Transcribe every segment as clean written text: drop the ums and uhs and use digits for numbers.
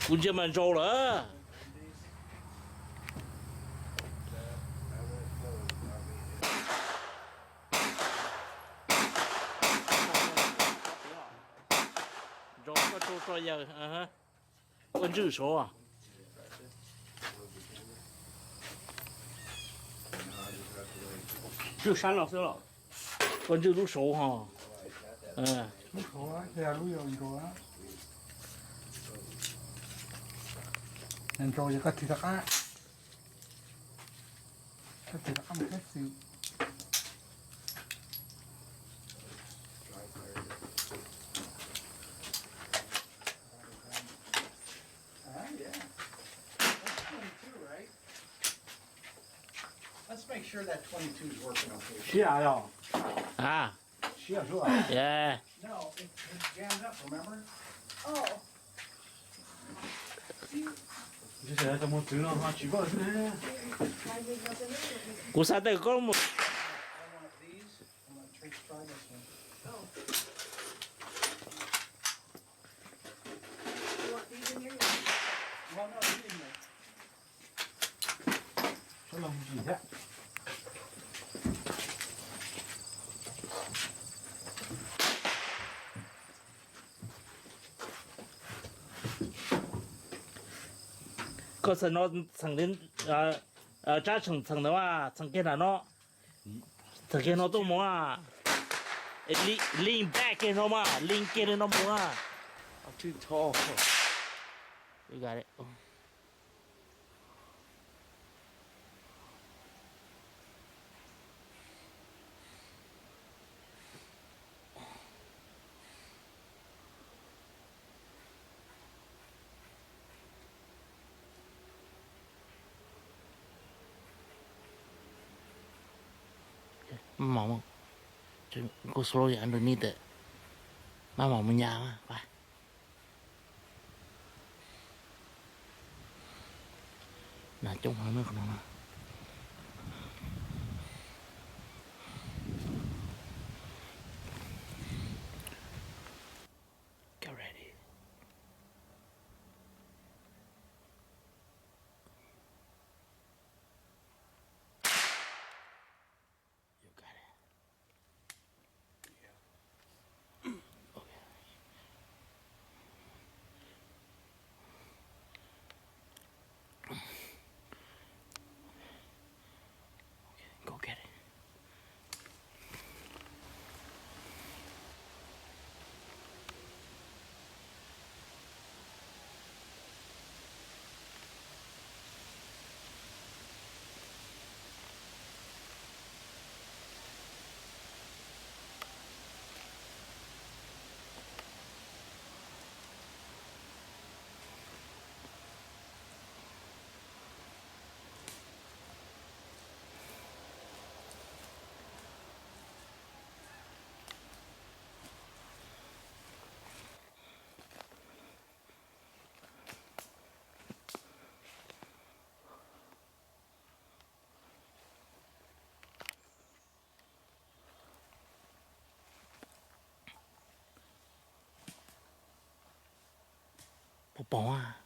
估计蛮着了。着呀，温州说啊。就山老师了，温州都熟哈，都熟啊，这样都有熟啊。人做嘢個鐵啊，個鐵啊唔識笑。Let's make sure that 22 is working okay. 是啊呀，啊，是啊是吧？耶， No, it's jammed up, remember? Oh. 这现在怎么整了哈？奇怪是。กูซาแต่ก็หมด I want these. I'm going to try this one. Oh. You want these in here? Well, no, you didn't make. 这老母鸡的。ก็สนอสังเกตจ้าสังแต่ว่าสังเกตนะเนาะสังเกตเนาะตัวมัวลิงแบกเกนเนาะมาลิงเกนเนาะมัว I'm too tall. You got it. Mỏng go slowly underneath it. Má mỏng mình nhàng á, phải. Nè trong hơi nước nó. Get ready. You got it. 宝宝啊。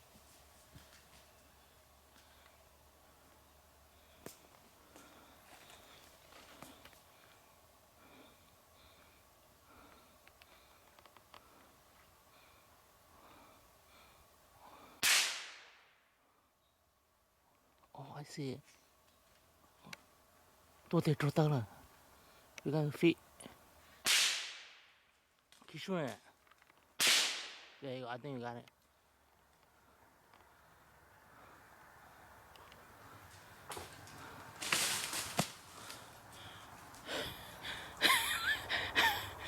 Oh, I see it. 多得找到了。You got the feet. Keep showing it. There you go. I think you got it.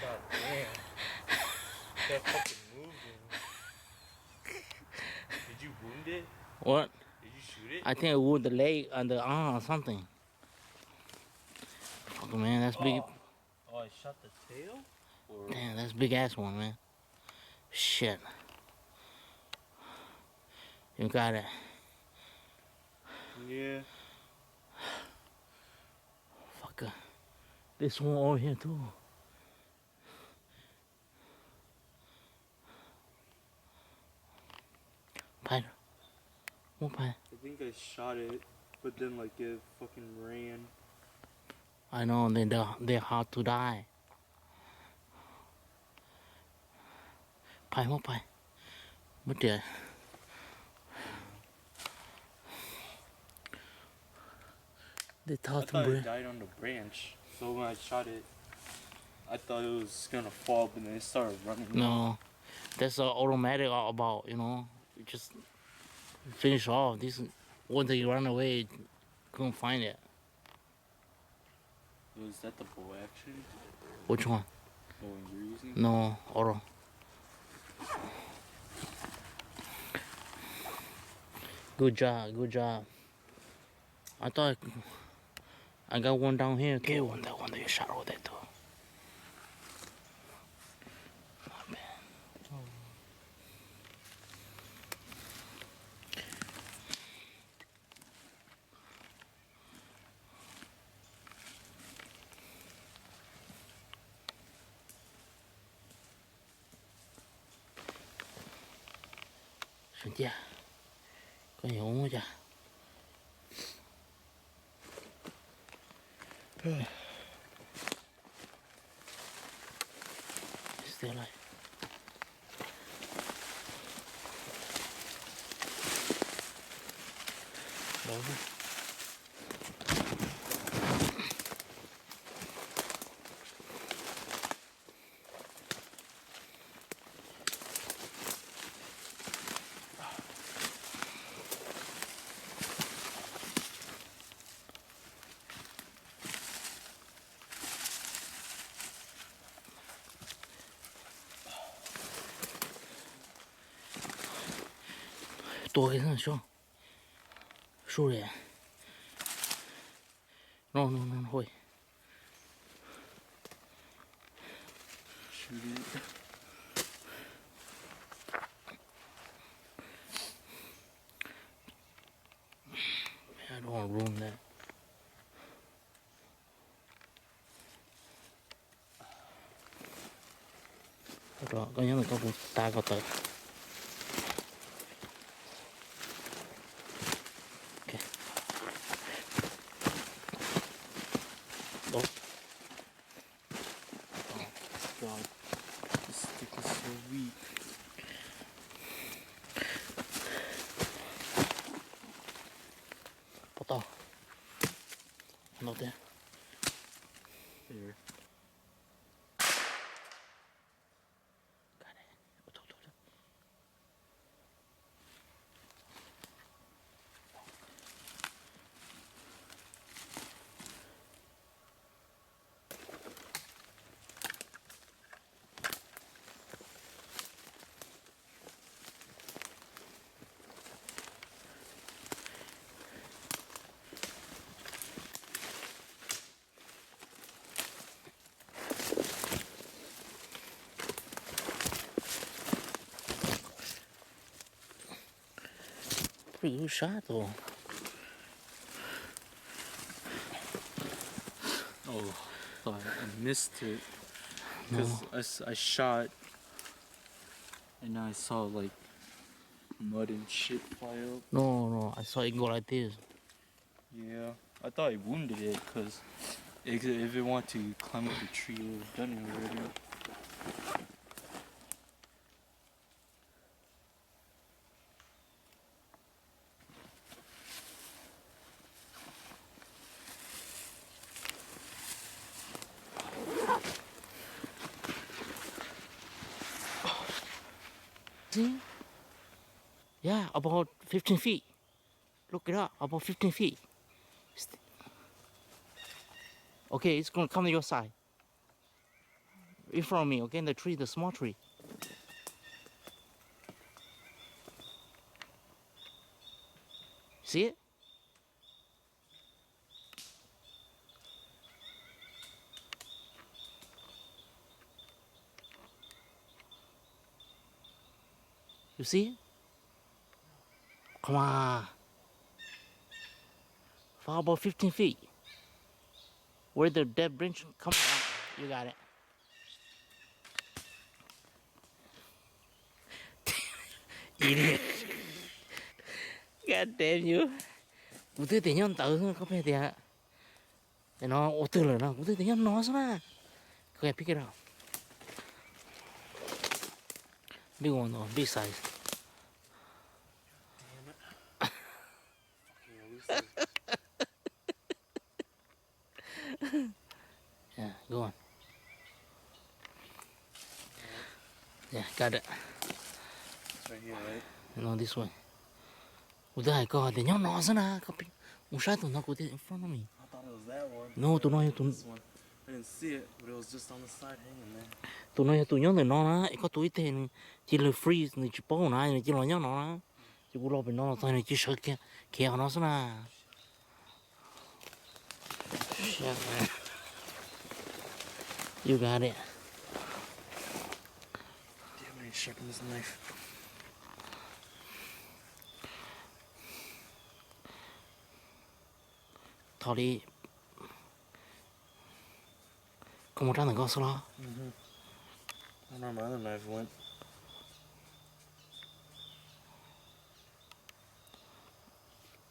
God damn. That fucking moved him. Did you wound it? What? Did you shoot it? I think I wound the leg and the arm or something. Fuck, man, that's big. Oh, I shot the tail? Or Damn, that's big ass one, man. Shit. You got it. yeah. Fuck. This one over here too. Pine. One pine. I think I shot it, but then like it fucking ran. I know, they're hard to die. Pine, one pine. Mất tiền. They I thought thought to it died on the branch, so when I shot it, I thought it was gonna fall, but then it started running. No, that's automatic about, you know, you just finish off. This once they run away, couldn't find it. Was that the bow action? Which one? The one you're using? No, auto. Good job, good job. I thought I got one down here too. Get one, that one that you shot over there too. Oh, man. Xuống chưa? Có nhiều uống chưa? Still alive. Over. Tua cái thằng xuống. Xuống đi. No, thôi. Shoot it. I don't want to ruin that. Đó, có nhớ là có một ta có tới. Ok. Đó. God, this stick is so weak. Bỏ to. Nó thế. Here. Pretty good shot though. Oh, I missed it. Because I shot, and I saw like mud and shit fly up. No, I saw it go like this. Yeah, I thought it wounded it because if it wanted to climb up the tree, it would have done it already. See? Yeah, about 15 feet. Look it up, about 15 feet. Okay, it's gonna come to your side. In front of me, okay? The tree, the small tree. See it? You see it? Come on. For about 15 feet. Where the dead branch comes from. You got it. Idiot. God damn you. Ủa thế tự nhiên tự có phải thì nó ô tư rồi nó. Ủa thế tự nhiên nó sao Okay, pick it up. Big one though, big size. Yeah, go on. Yeah, got it. It's right here, right? No, this way. Ủa thế có thì nhau nó sao nè, có một sai tụi nó cũng in front of me. I thought it was that one. No, tụi nó This one. I didn't see it, but it was just on the side hanging there. tụi nó thì nó có tuổi thì chỉ là freeze này chỉ bao này chỉ là nhau nó chỉ có lo bên nó thôi này chỉ sợ kia kia nó sao nè. Shit, man. You got it. Damn, I need to sharpen this knife. Thọ đi. Có một trang thằng con sao lo. I don't know where my other knife went.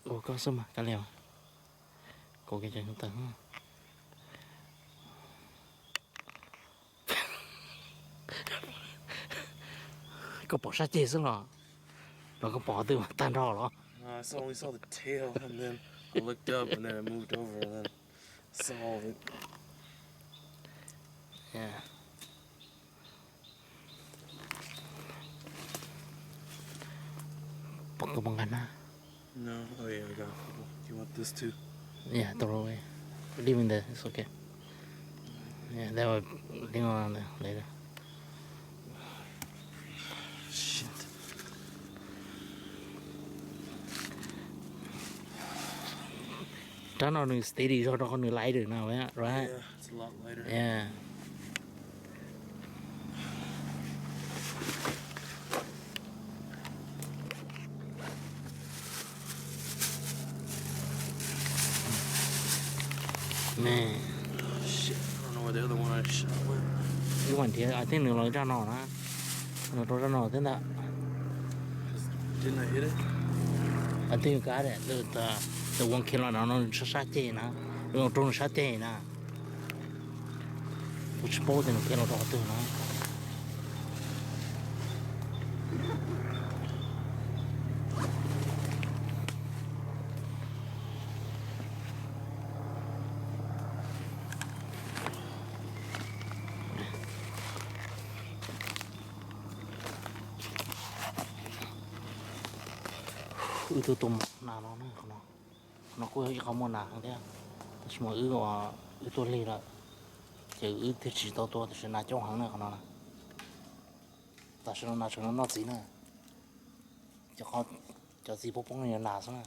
Ủa con sao mà cá leo. Cô cái chân tao. Có bỏ sát chết xuống rồi. Nó có bỏ từ tan rõ rồi. I only saw the tail, and then I looked up, and then I moved over, and then saw all of it. Yeah. Bỏ cái bằng ngắn á. No, oh yeah, I got a couple. You want this too? Yeah, throw away. Leave in there, it's okay. Yeah, that will leave on there later. Shit. Đó nó đừng steady cho nó không được lái được nào ấy, right? Yeah, it's a lot lighter. Yeah. Man, Shit, I don't know where the other one I shot went. cái quản thì I think nó ra nó ra nó thế nào? Didn't I hit it? I think you got it. The one kilo nó sát chết nè, nó trốn sát chết nè. Which boat thì nó kêu nó đỏ từ nó. Itu tôm nào nó nữa nó có không muốn nào thế nhưng mà itu lì là chỉ thì chỉ to thì là trong hàng nữa nó ta sẽ nó cho nó gì nữa cho gì bốc bóng này là sao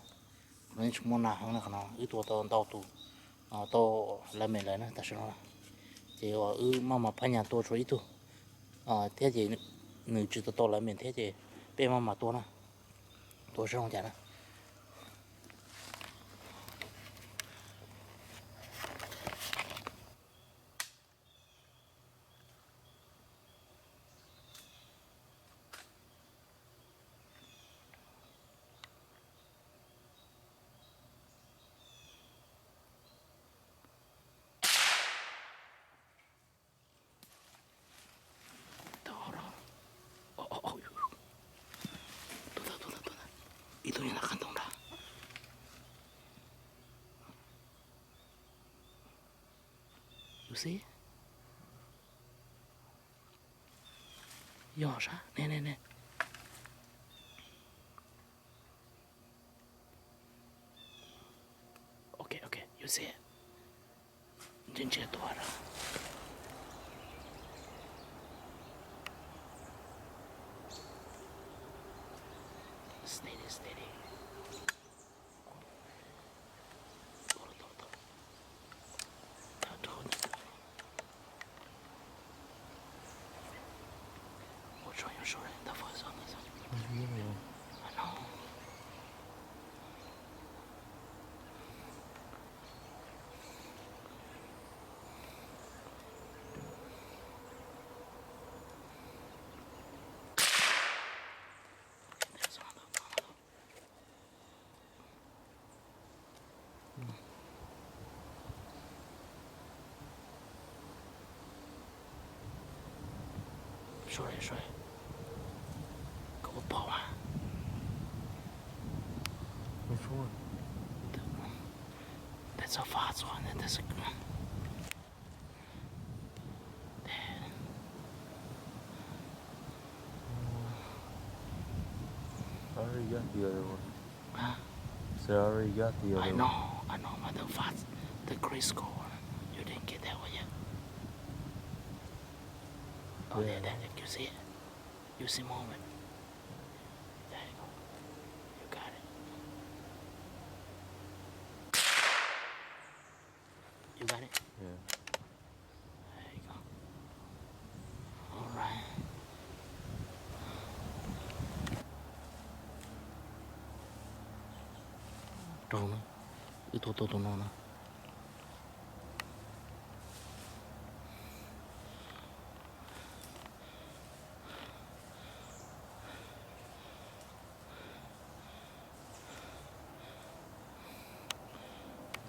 nó chỉ muốn nào hàng nữa nó itu to to là mình lấy nữa ta sẽ nó chỉ mà phải nhà to cho itu thế gì nữ chỉ to là mình thế gì bên mà to nữa多少钱呢？东西哪看懂了？You see？ 要啥？来。OK， you see？ 人家多了。Steady。到了。要找你。我专业熟人，他放上那上。I know。水，给我跑完。Which one? That's a fast one. That's a good one. I already got the other one. Huh? So I already got the other one. I know, but the fast, the Crisco one. You didn't get that one yet. Oh, Yeah. there, you see it? You see moment. There you go. You got it. You got it? Yeah. There you go. All right. Trâu nữa. Cái tô nó nữa.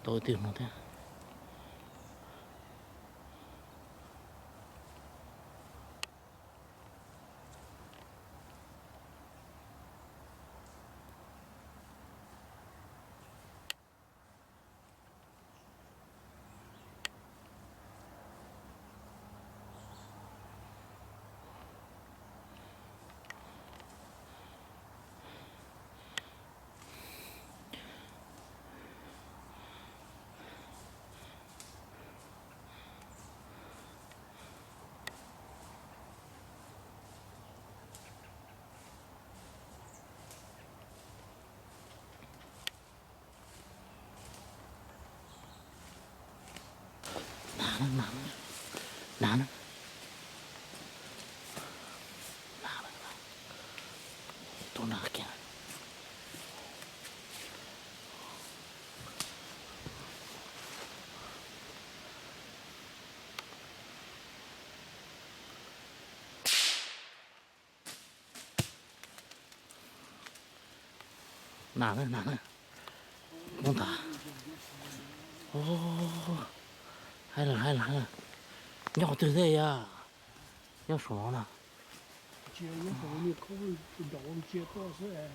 Tôi tìm nó thế. 나는 또 나갈게. 나는 뭔다. 오, hay là nhỏ từ đây à, nhỏ số nào, Chia những cái này có đổ chia to sẽ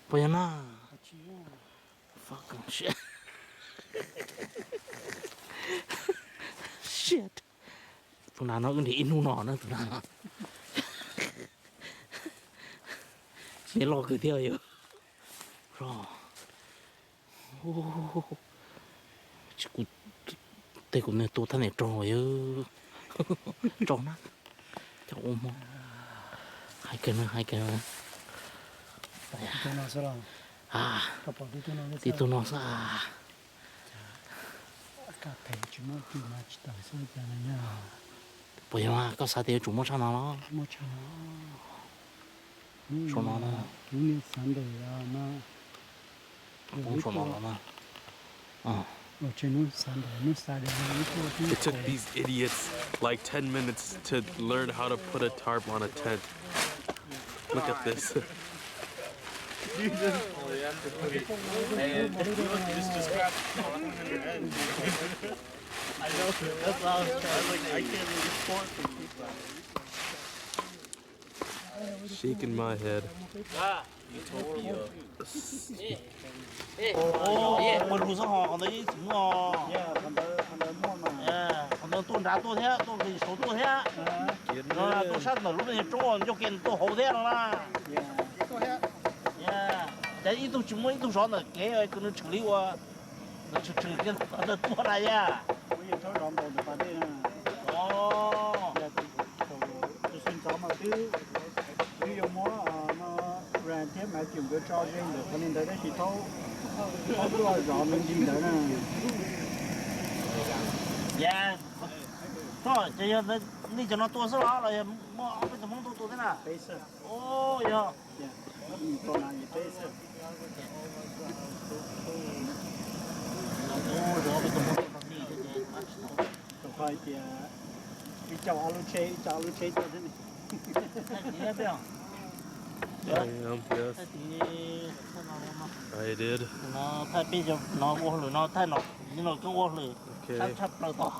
bây giờ na, chia fucking shit, tụi nó cái gì nu nọ nữa tụi nó, để lo cứ theo yêu, rồi, chỉ cú, đây cũng này tôi thấy này trò yêu, trò nó, cho ôm mong, hai cái nữa. tôi nói sao là các bạn thì tôi nói sao, các thầy chúng nó tìm mà chỉ tao sao cho nó nha bây giờ có sao thì chúng nó sao nó, một chả số nó, chúng nó sáng đời mà cũng số nó mà, ở trên nó sáng đời nó sáng đời It took these idiots like 10 minutes to learn how to put a tarp on a tent. Look at this. Just grab one in your head. I know, that's what I was trying. I was like, I can't really support for people. shaking my head. Một lũ sao họ còn đấy chúng nó. Còn đỡ mua mà. Còn đỡ tuôn ra tuôn thế, tuôn thì số tuôn thế. Nó là tuôn sát mà lúc này trung còn cho kiện tuôn hậu thế nó là. Đấy ít tuôn chúng mới ít tuôn gió nữa, cái nó xử lý qua, nó xử lý cái nó tuôn ra ya. Bây giờ cháu rộng đồ được vào đây nè. Giờ tôi xin cháu mà cứ ví dụ nó ra thế mà chịu cái cho riêng được, cho nên đấy thì cháu không có rõ mình gì nữa nè. Dạ. Thôi, bây giờ đi cho nó tuôn số đó là mua bây giờ mong tuôn thế nào? Bây giờ. Ô, dạ. Con này thì bây giờ. Ô, rồi bây giờ mong tuôn đi thế chứ. Tôi coi thì đi chào alu chế cho thế này. Thế biết không? I am, yes. I did. Nó thay bây giờ nó vô lửa nó thay nó như nó cứ vô lửa Okay. sắp đầu to.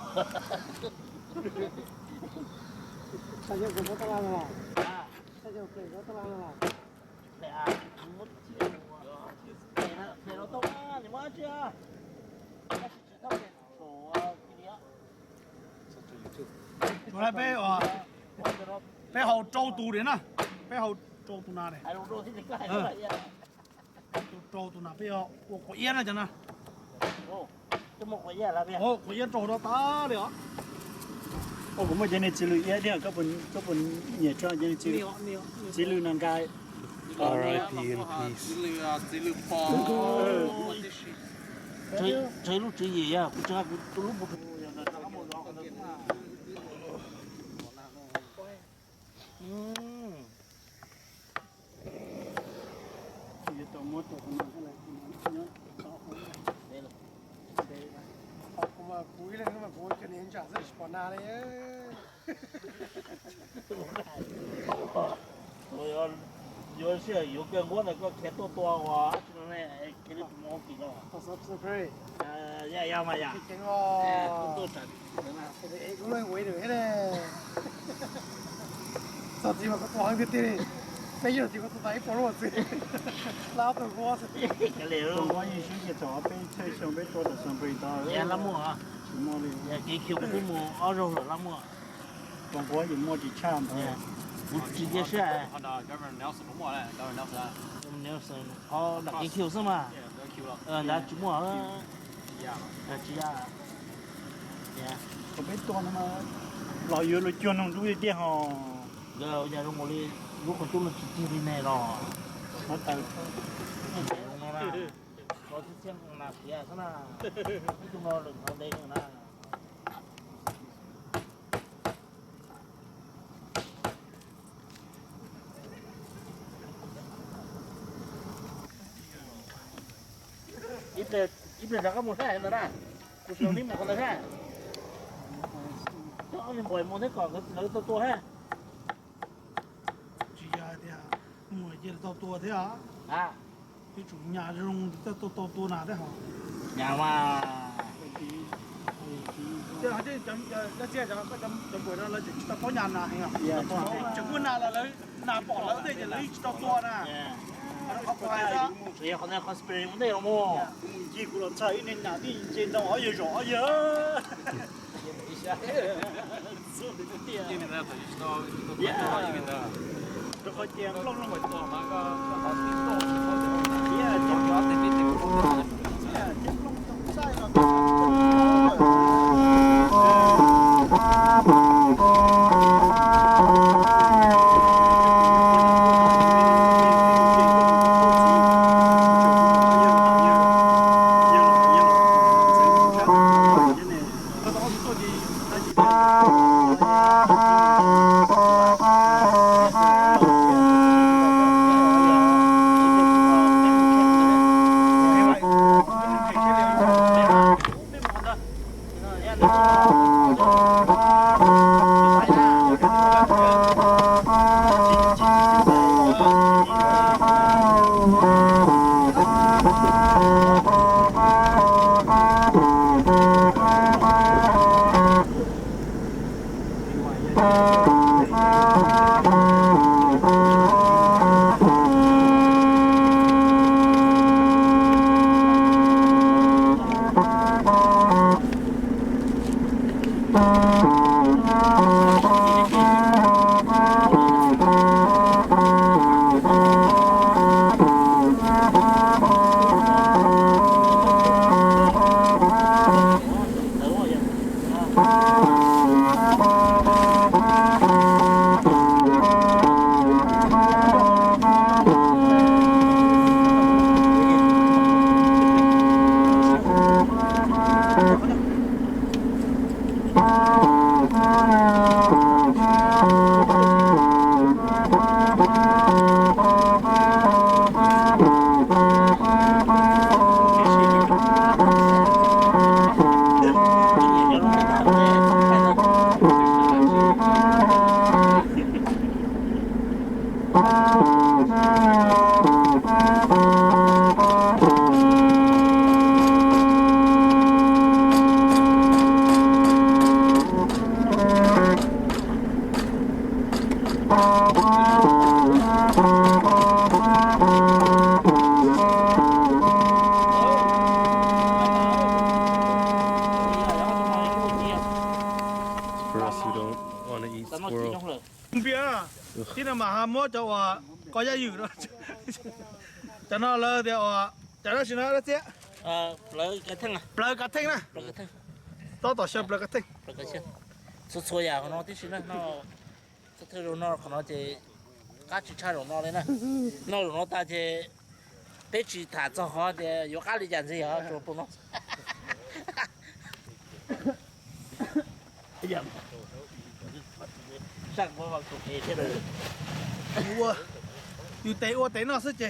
Sao giờ cũng có tao làm rồi. À, Sao giờ cũng có tao làm rồi. để à, mất chiều. Để nó to á, nhưng mà chưa. Chỗ này bé hậu trâu tù đến à? Bé hậu trâu tù nào này? Ai đâu thì cái này vậy. Trâu tù nào bé hậu của yên này chẳng nào? Ô, cái một cái gì là biết. Ồ, của yên trâu đó ta đấy ạ. Ồ, cũng mà trên này chỉ lưu yên đấy, các bạn nhẹ cho trên này chỉ lưu nàng gai. R.I.P. in peace. Chơi lúc chơi gì à? Cũng chơi lúc một Mà cuối lên mà cuối cái nền chả rất là na đấy. rồi rồi sẽ có cái nguồn này có cái to quá cho nên cái nó mong kỳ đó. Subscribe. Ya mà ya. Cái ngò. Tôi thật. Cái cũng lên quay được hết đấy. Sao chỉ mà có toán cái tiền. Bây giờ thì có tụi bỏ luôn rồi. Lao từ qua rồi. Cái liệu. Tôi có những cái chỗ bên chơi xong bên chỗ là xong bên đó. Ya lắm mua à. Chỉ mua đi. Ya cái kiểu cũng mua ở đâu rồi lắm mua. Còn có gì mua chỉ chạm thôi. Chỉ cái xe. Governor Nelson đúng rồi đấy, Governor Nelson. Nelson. Đặt cái kiểu sao mà. Đã chúng mua ở. Chỉ ya. Ya. Còn bên toán mà lão yêu là chuyên nông đuôi đi họ. Giờ nhà trong ngồi lúc còn chung là chỉ đi này rồi. Nó tới. Có cái xem là kia sao nào. Chúng nó đừng ở đây nữa nè. Ít là có một cái nữa nè. Cuộc sống đi một con này. Đó mình bồi một thế còn nó to ha. Chỉ là thế à. Mua chỉ là to thế à. À. Cái chủ nhà rung to nào đấy hả? Nhà mà Chứ hả chứ nó chia cho cái chấm buổi đó là chỉ có nhà nào hay không? Chấm buổi nào là lấy nào bỏ lỡ thì lấy to nè. Nó có phải đó. Thì con này con spray cũng đây không mua. Chỉ của nó chạy nên là đi trên đâu ở rõ giờ. Nó có chèn lông lông. For us who don't want to eat squirrel. Tí nào mà ham mua cho có giá dữ đó. Cho nó lơ thì cho nó xin nó đó chứ. lấy cái thân à Plơ cả thinh nè. lấy cái thân Tao xem plơ cả thinh. lấy cái chân số số nhà của nó tí xíu nó cái thứ nó của nó thì cá chỉ chai của nó đấy nè nó của nó ta thì bé chỉ thả cho họ thì có cá đi chẳng gì hả cho bọn nó bây giờ sang qua vào cục thế thế rồi Ủa. Ủa tế nó sức chứ.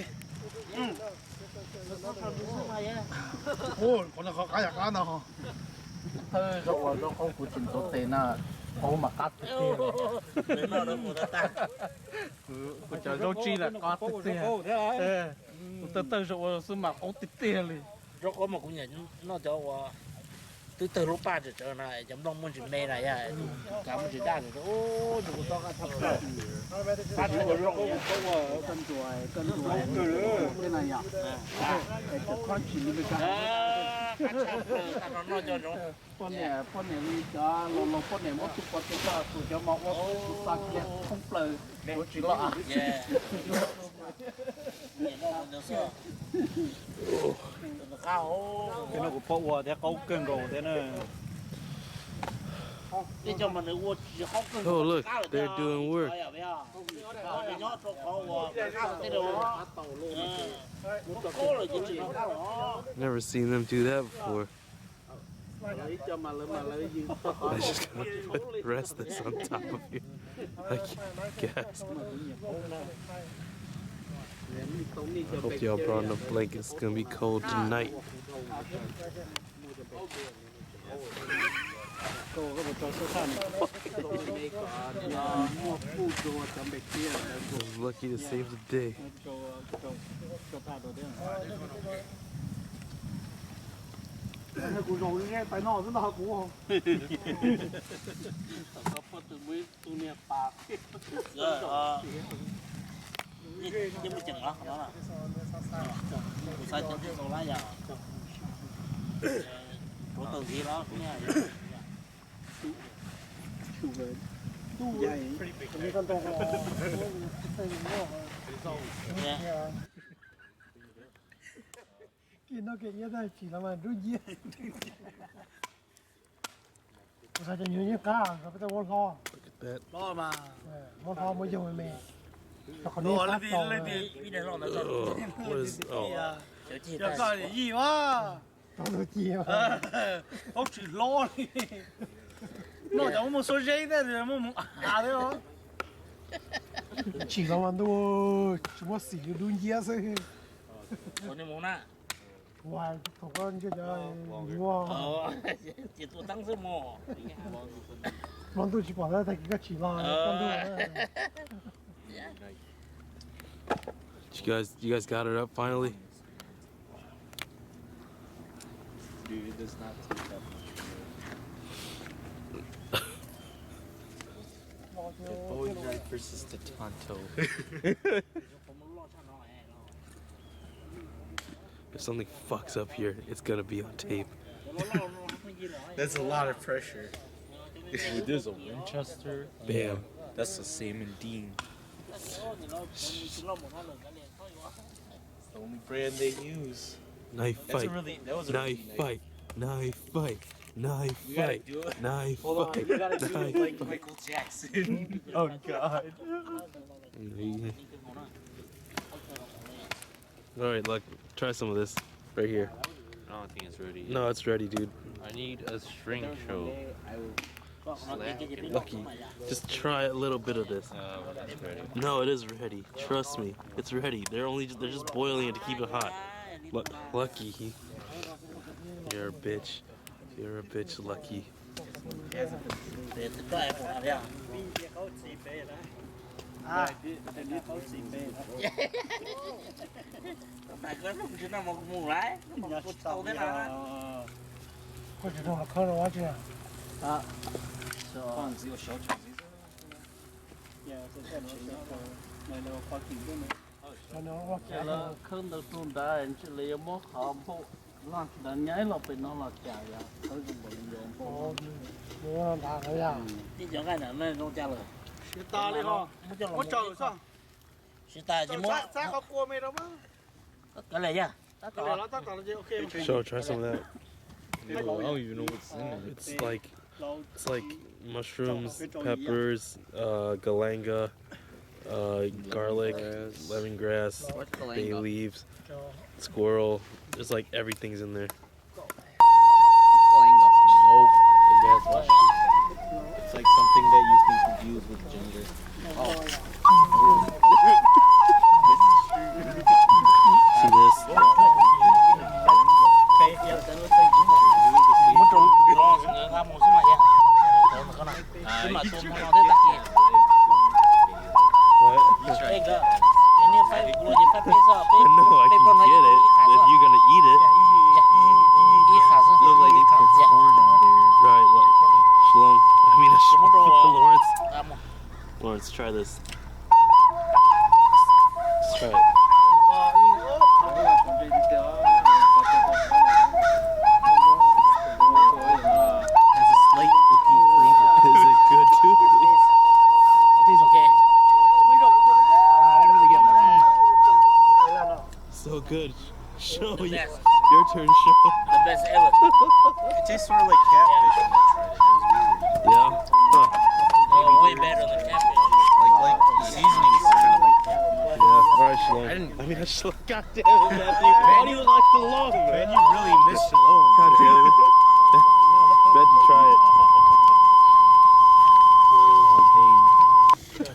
Ôi, con nó có cái cá nào hả? thôi rồi nó không phụ chỉnh số tiền à không mà cắt thế nó nó của ta Của trời dâu chi là có tích tiền. Từ rồi sư mà có tích tiền liền. rồi có một cũng nhận nó cho từ lúc 3 giờ trở này chấm đông muốn chuyện này này à cả một chuyện đa rồi ô đủ to cả thằng rồi bắt đầu rồi Cân chuối cái này à? Cái con chỉ như cái nó cho nó con này đi cho lo con này mất chút con cho mọc sang kia không plờ nó chỉ là yeah nó cao cái nó của phô hòa thế câu cân rồi thế này. cái cho mình mua chỉ không cần Oh, look, they're doing work. Never seen them do that before. I just gotta rest this on top of you. I guess. I hope y'all brought enough blankets. It's gonna be cold tonight. I was lucky to save the day. Nhưng mà chừng đó là sai chân cái số lá giờ của từ gì đó cũng nghe Nó kìa như thế chỉ là mà đôi nhiên sao cho nhiều như cá rồi bây giờ muốn lo Look at that. Đó mà. muốn lo mới dùng mẹ nó còn Đó đi cắt lên đi. What is? Oh, Giờ coi để gì quá. nó đôi chia Ông chỉ lo đi. Nó chẳng có một số giấy thế thì một thế không? chỉ là mà đôi chúng nó xỉ đôi nhiên thôi còn nếu muốn nè ngoài thằng con chứ đúng không chỉ tụi tăng sức mò con tôi chỉ bỏ ra thành cái chỉ là con tôi you guys got it up finally. Dude, it does not take that much. Phooj versus the Tonto. If something fucks up here, it's gonna be on tape. That's a lot of pressure. Dude, there's a Winchester. Bam. That's the same in Dean. It's the only brand they use. Knife That's fight. that was a Knife really fight. Knife fight. Knife You gotta fight. do it. Knife Hold on, fight. you gotta do it Knife like fight. Michael Jackson. Oh God. All right, look. Try some of this right here. I don't think it's ready. No, it's ready, dude. I need a string show. Lucky. Just try a little bit of this. It's ready. No, it is ready. Trust me, it's ready. They're just boiling it to keep it hot. Lucky. You're a bitch. You're a bitch, Lucky. à để đi thấu xì bê tại cái lúc chúng ta một mù lái một tàu thế nào 或者说看着我这样，啊放只有小脚子。 nhà sẽ xem này là khoa kỹ đấy này 反正我 chả là không được tuân đã anh chỉ lấy một hộp bộ làm đã nhảy lọp bên nó là chả ya tới dùng bệnh dụng 哦，我拿个呀， đi chỗ cái này nó cha rồi 是大的哈，我找上， chỉ ta chỉ muốn 咱好过没了吗？ cái này nha 对了，咱打了就 OK。 So try some of that. I don't even know what's in it. It's like mushrooms, peppers, galanga, garlic, lemongrass, bay leaves, squirrel. There's like everything's in there. Nope. It's like something that you can confuse with ginger. See this? muốn trồng lo người ta một số mà nha còn cái này cái mà tôm nó thế ta kia What? cái cái này phải mua gì phải bây giờ I know I can get it if you're gonna eat it. đi khá sao Look like they put corn in there. Right, look. Shalom. I mean, Lawrence. làm một Lawrence, try this. Let's try it. Has a slight cookie flavor. Is it good too? it's okay So good. Show you. Yes. Your turn, show. the best ever It tastes sort of like catfish when I tried it. It was weird. Yeah. Huh. way better than catfish Like the seasoning is kind of like catfish. Yeah. All right, Shalom. I mean, I should. God damn it, Matthew. Why do you like Shalom, Man, man? you really miss Shalom. God damn it. Matthew, try it.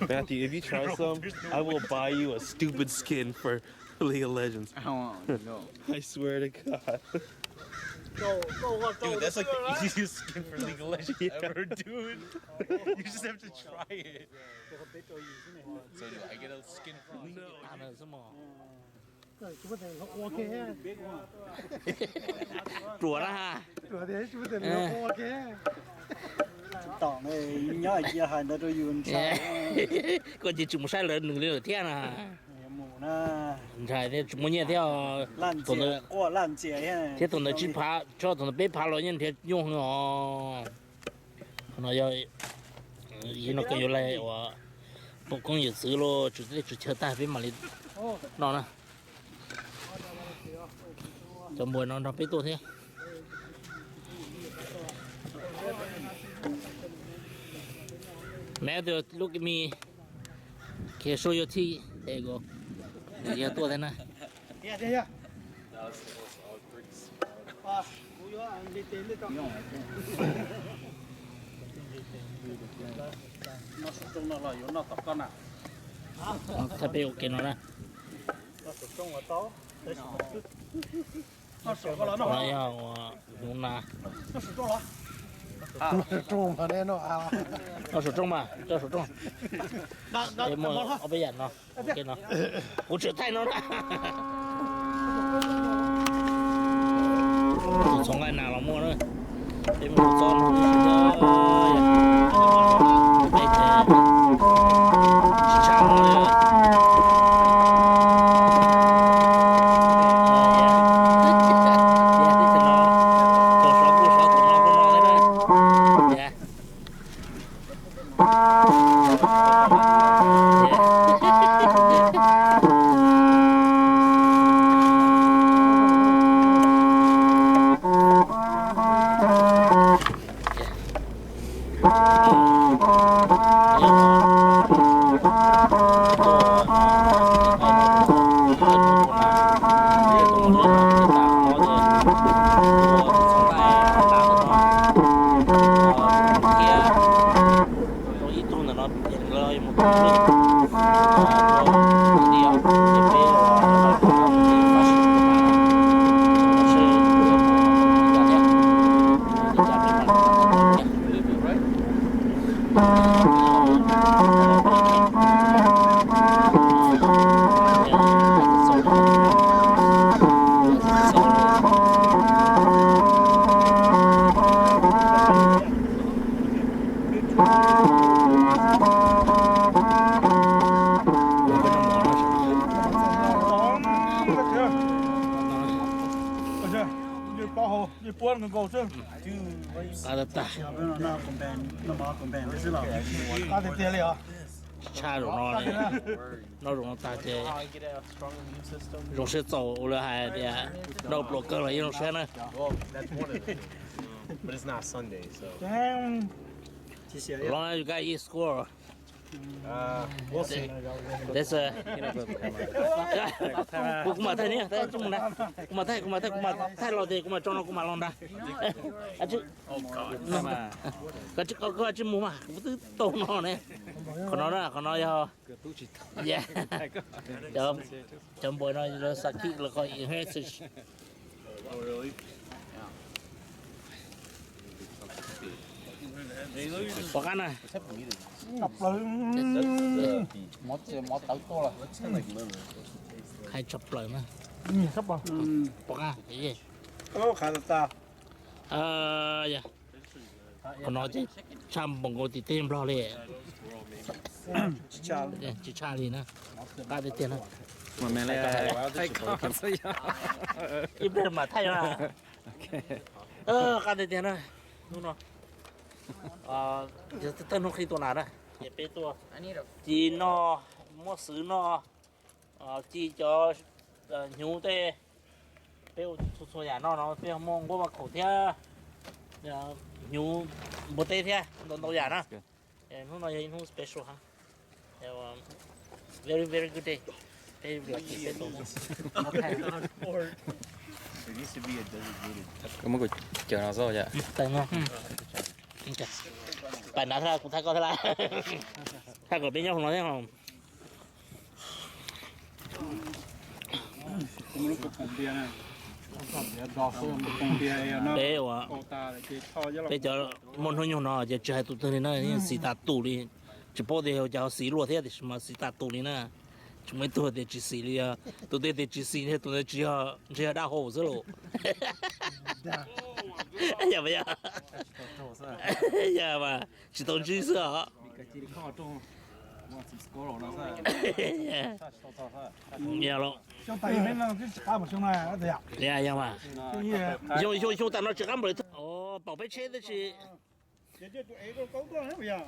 Matthew, if you try some, I will buy you a stupid skin for League of Legends. I don't want no. I swear to God. Dude, that's like the easiest skin for League of Legends ever, dude. You just have to try it. So do I get a skin for League? ăn là số một chú thấy nó ok ha, rùa đó ha chú thấy nó ok. tỏ này nhớ kia hai nó rồi yun sao có chỉ chúng sai lớn đừng liều thiên à mù na sai thế chúng muốn theo lan tụi nó姐过烂姐呀 thế tụi nó chỉ phá cho tụi nó biết phá rồi nhưng thế dùng nó giờ ý nó cái này và bộ công nghiệp xứ lo chủ yếu chủ chơi ta với mà lên nó nè cho mùi nó biết tôi thế Matthew, look at me. Can I show your teeth? There you go. Yeah, tôi thế này. Yeah, yeah, yeah. à cú yo anh đi tìm đi con nó sụt trong nó là yếu nó tập con à Thật bị ok nó nè. nó sụt trong là to nó sụt con nó Nó yêu đúng là nó sụt trong là Trung mà đây nó à. nó sụt trong mà, cho sụt trong. Để mua ở bây giờ nó. Ok nó. Ủa trở tay nó đã.从爱哪了摸呢？để mua son đây thế. Chào nó. Hãy subscribe cho kênh Ghiền Mì Gõ để không bỏ lỡ 光跟高升，嘎达大，要不然那公办那嘛公办的是了，那得得了，差容了嘞，那容大姐， How I get a strong immune system? 容是走了还的，那不更了，容谁呢？ Well, that's one of them. But it's not Sunday, so 嗯，谢谢呀， long as you got eat score. we'll see. That's a. Kuma thay nhé, thay chung này. Kuma thay lo thì kuma trong nó kuma long đã. À chứ. Mà. Có chứ mua mà, cũng thứ tôm nó này. Còn nó do. Yeah. Chấm bồi nó là saki là coi heritage. Oh, really? Có cái này. ngập lại, Mót tấu to là. Hay chọc lời mà. sắp vào, Có cái gì? ô khá là ta, Dạ. Còn nó chứ chăm bằng ngồi thì thêm lo lệ. chào, Chỉ cha đi nữa. Cái đấy tiền nữa. Mà mẹ lại thay con sao vậy? Im lên mà thay ra. Cái đấy tiền nữa. Đúng rồi. Giờ tên nó khiตัวnào đó. Để béตัว. Chỉ nó mua sứ nó. Chỉ cho nhú tê. Bé số nhà nó bé mong có mà khổ theo. Nhú một tê theo. Đâu nhà đó. Nó nói nó special ha. Very very good day. Very lucky béตัว. Okay. There needs to be a designated. Có một chờ nó sao vậy? Tay nó. Okay. Bạn đã thay cũng thay coi thế là. Thay của bên nhau không nói thế không? cũng lúc cũng bia này, đỏ sơn cũng bia nó, Bé à. cô ta thì cho cho Bây giờ môn hồi nhỏ nó giờ chơi tụi tôi nó xì tạt tủ đi. Chỉ bỏ để cho xì luôn thế thì mà xì tạt tủ đi nè. Chúng mấy tôi để chỉ xì đi à. Tụi tôi để chỉ xì thế tụi tôi chỉ đau hồ rồi lộ. Dạ bây giờ. Dạ mà chỉ tốn chỉ sợ. Dạ luôn. trong tay bên là cái cá một trong này đẹp, Dạ dạ mà. cái gì, Dùng tao nó chỉ cắm rồi. Ồ, bảo vệ chế đấy chị. cái tụi ấy có cấu to hết bây giờ,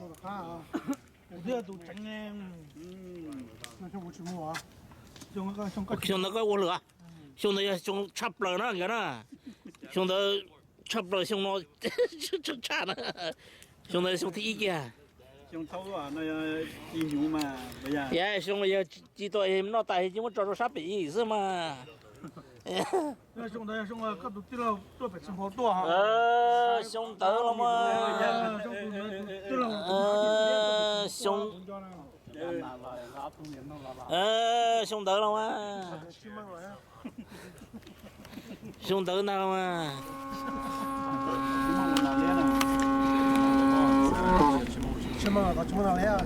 tôi cá à, tụi tụi trắng em, nó cho bố chú mua à, trong cái Xong nó có uống lửa. Xong nó chắp lời nó kìa nó. Xong nó chắp lời xong nó chả nó. Xong nó xong thì kìa. trong thấu à nó đi nhú mà bây giờ, Dạ, xong bây giờ chỉ tôi nó tại chỉ muốn cho nó sắp bị gì chứ mà. nó trong đây trong các tụi tiêu tôi phải sinh hoạt to hả, Xong tớ lắm mà. trong tụi tiêu Xong xong tớ lắm mà. Xong tớ nào mà. chứ mà có chúng nào lấy à,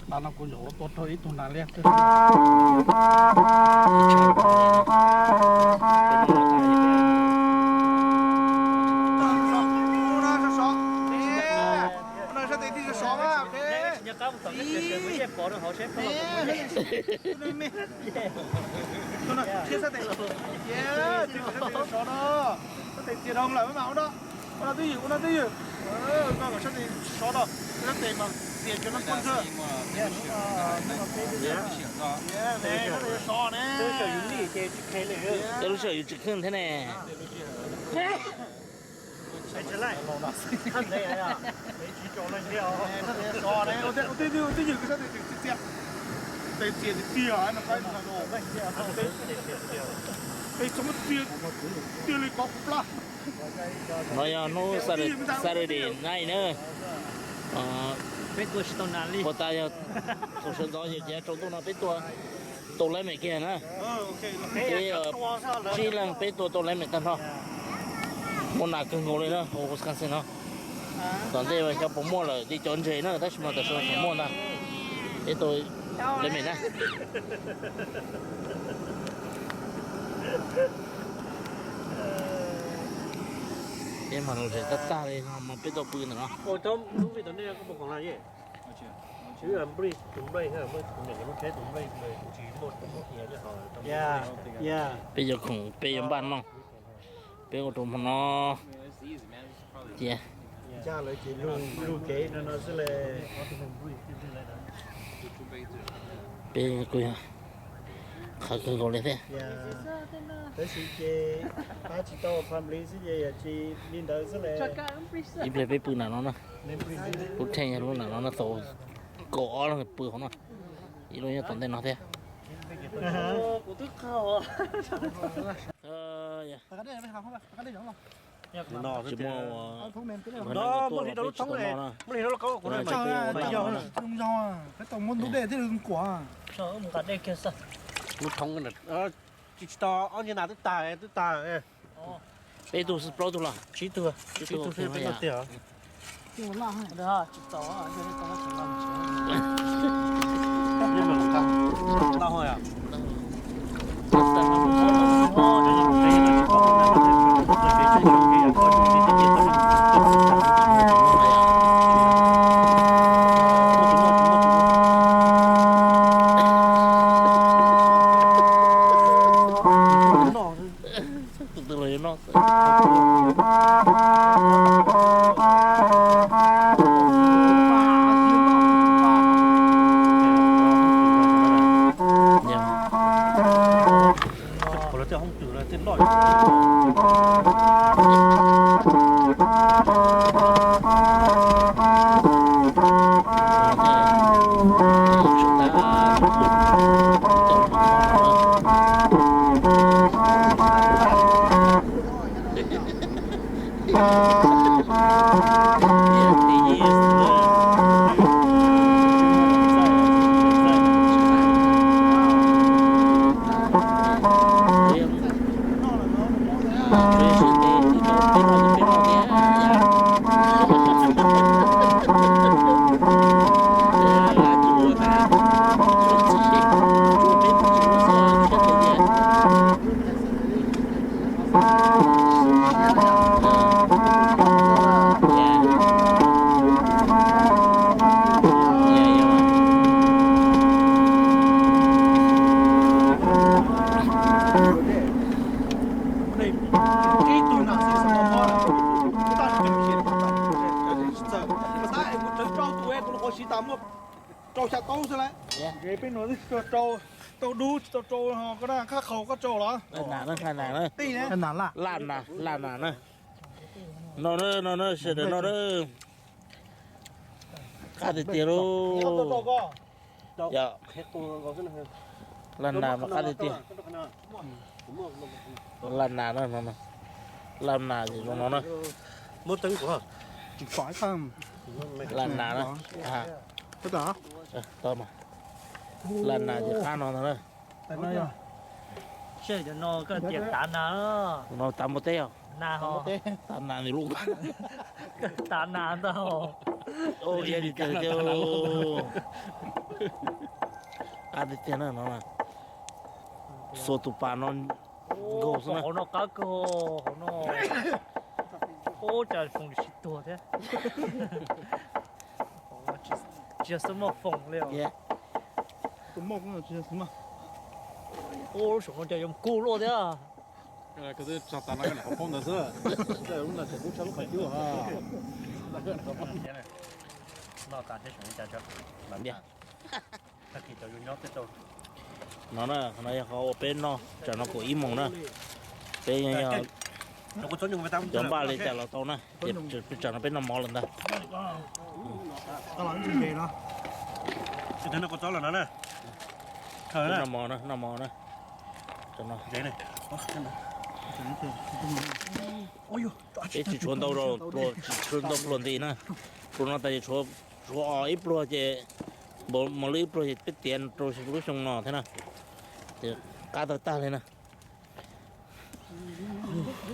tao nó cũng nhổ tốt thôi ít tụi nào lấy, thiết sát tiền, yeah, tiền sát tiền số đó, sát tiền tiền đồng lại với máu đó, con nào tí con có sát tiền số đó, sát tiền mà tiền cho nó quân sự, yeah, này sát tiền số này, Tôi sợ chỉ khưng thế này. chạy trở lại, thân này à, mấy chỉ chỗ này theo, sát tiền số này, ô tên cái sát tiền tiền đây tiền thì tia ấy nó cái thằng đồ đây chúng nó tia lên có cục lá Nói nó sao để này nữa. Biết tôi sẽ tồn nạn đi. Cô ta giờ tôi sẽ nói gì chứ chúng tôi nói biết tôi lấy mấy kia nữa. Cái chỉ là biết tôi lấy mấy tấn thôi. Muốn nào cứ ngồi lên đó, ô cái gì nó. Còn đây mà cho bố mua là đi chọn chơi nữa, đấy mà tôi sẽ mua nào. Để tôi lấy mấy nè. 别嘛，都是大大的，嘛别到不能啊。我都卤味的那个不讲了耶。主要不是准备哈，不准备我开准备เลยchỉ một嘢就好了。Yeah, yeah. 别就空，别用办弄，别个种喏。姐， Cha lại chỉ lu kế nó sẽ là 别贵啊，还更高了噻。 yeah. Thế thì chị ba chị tao phạm lý gì vậy chị linh đạo sẽ là 一别别不难了呢，不趁人路难了那走，搞了不好呢，一路要等待哪天。我都靠啊！呀， cái này mày học không cái này đúng không? Nó 只不过我 Không mềm cái này. nó muốn thì đâu sống này, muốn thì đâu có của nó Sao mày bây giờ không sao à? Cái tổng muốn đúng để thế đừng quả. sao một cái đây kia sao? Nó thông cái này, chỉ to, anh như nào tới tài, 百度是包住了，chỉ tu是เป็นตัวเตี้ย Cái nó lạ. được ha, chỉ to à, cho nên tao chỉ làm nhưng mà không tao hỏi à? từ từ nó Còn là không từ là tên lòi. Cái bên nó trâu đu trâu họ có đang khác khẩu có trâu đó. khai nản nữa Tí đấy. Nản lạ. làm nản nữa nó sẽ được nó đó khai được tiền luôn dạ lần nào mà khai được tiền lần nào nó làm nào thì nó Một tấn của Chỉ phải không? lần nào đó à Tất cả. to mà lần nào thì khai nó nữa Tại nơi à? chơi cho nó cái tiệm tán nào nó tắm một teo nào tắm nào thì luôn tán nào đâu ôi vậy thì chơi chơi ăn được tiền nữa nó là số tụ pa nó gỗ xuống nó cá cơ nó ô trời phồng xịt tua thế chỉ什么风了 yeah Cũng một là chỉ mà. ô什么叫用骨落的啊 그래서 잠깐 나가는 거 폰다 서. 자, 오늘 대구 차로 갈게요. 아. nó tán thế chúng ta cho làm đi ta chỉ cho nó tới đâu nó là họ bên nó cho nó có im mong nữa bên nhà nó có chỗ dùng với tao giống ba lên chả là tao nè cho nó bên nó mò lên đó Tao làm gì về đó. thì nó có chỗ là nó nè thời nó mò nữa cho nó đấy này Ôi dồi. cái chỉ chuẩn đâu rồi chỉ chuẩn đâu luôn thì nè chuẩn nó tại chuẩn ít luôn chứ bộ mà lấy luôn thì biết tiền rồi sẽ lúc xong nó thế nào thì cá ta lên nè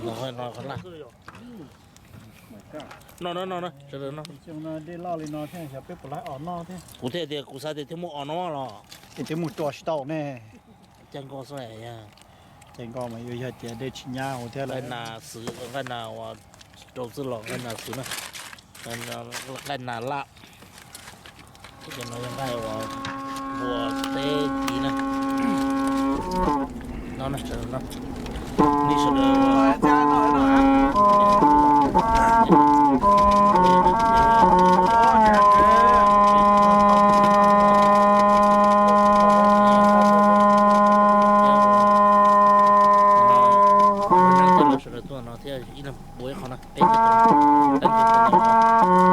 nó còn là nó cho nó Chúng nó đi lao lên nó thế, biết của lái ỏn nó thế. cụ thể thì cụ sao thì thiếu một nó là Thì một trò tàu nè. chân có số này nha Chẳng có mà bây giờ chỉ để chỉ nhau thế cái là nào sử cái nào đầu tư lọ cái nào xí nữa cái nào lạ cái nóยังไงวะบัวเต้จีนะnó nó sợ nóนี่สุดเลยnó thì ít năm bốiเขานะเป็นจะต้องตั้ง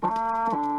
Bye.